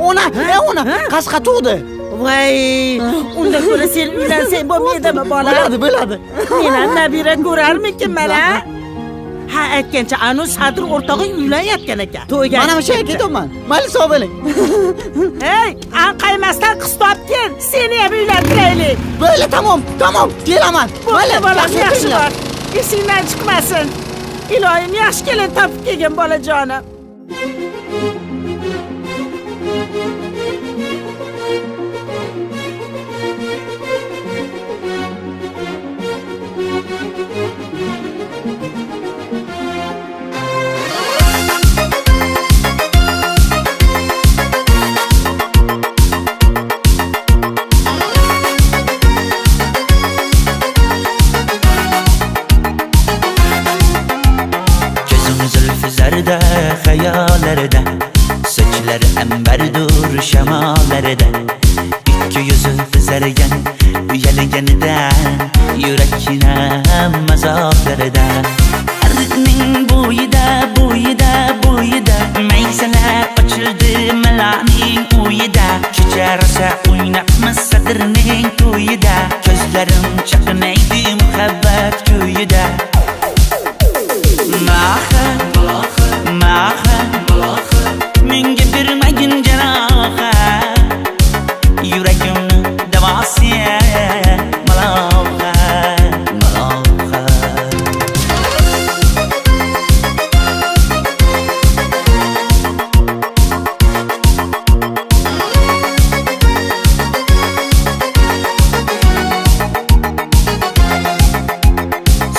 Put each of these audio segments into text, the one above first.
Ona qasqa tug'di. Voy, unda ko'ra sen uylansang bo'lmaydimi bola? Bo'ladi. Men ham nabira ko'rarmikinman a? Ha, aytgancha anu Sadir o'rtog'ing uylanayotgan ekan. To'yga. Mana shu yerga ketaman. Mayli sog' bo'ling. Hey, anqaymasdan qiz topgin. Seni ham uylantiraylik. Bo'ldi, tamom. Kelaman. Mayli, bolam, yaxshi bor. Esingdan chiqmasin. Iloyim yaxshi kelin topib kelgin bolajonim. Zarda hayallarda, sochlar ambardur shamollarda, ikki yuzi qizargan uyalganida, yurakning mazoblarida, arqning bo'yida maysalar ochildi malaning uyida, kecharsa o'ynabmiz Sadirning to'yida, ko'zlarim chaqnaydi muhabbat kuyida. Menga bermagin jarohat, yuragimni davosiya maloha.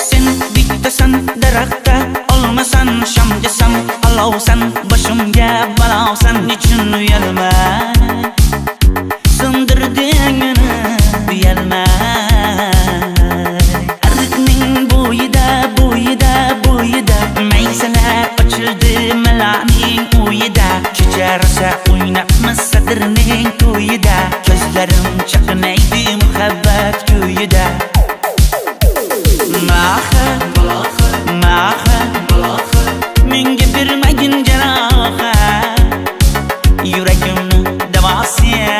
Sen bittasan daraxtda, olmasan shamgasan, olovsan boshimga balosan, nechun uyalma sindirding meni uyalma. Arqning bo'yida maysalar ochildi malaning uyida, kecharsa o'ynabmiz Sadirning to'yida, ko'zlarim chaqnaydi muhabbat kuyida. Menga bermagin jarohat, yuragimni davosiya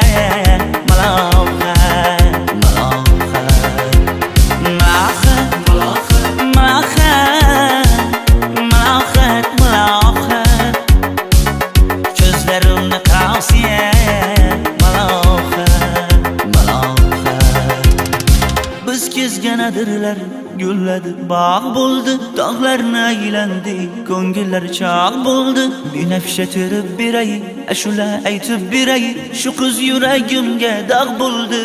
maloha. Ko'zlarimni tavsiya maloha. Biz kezganadirlar gulladi, bog' bo'ldi, tog'larni aylandi, ko'ngillar chog' bo'ldi. Binafsha terib beray, ashula aytib beray, shu qiz yuragimga dog' bo'ldi.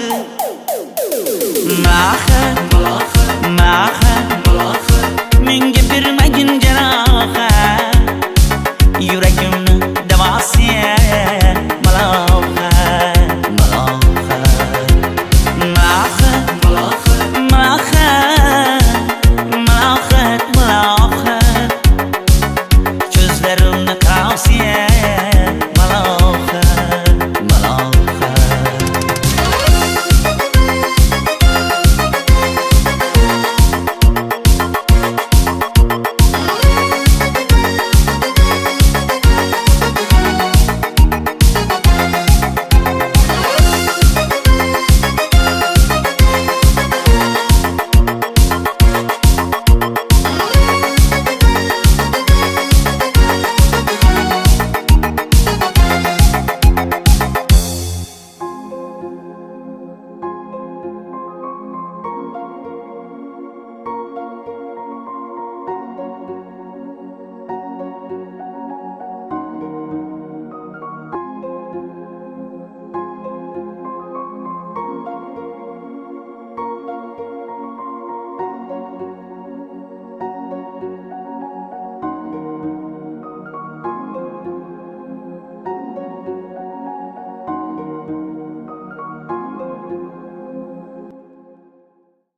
Menga bermagin jarohat, yuragimni davosiya maloha. Ko'zlarimni tavsiya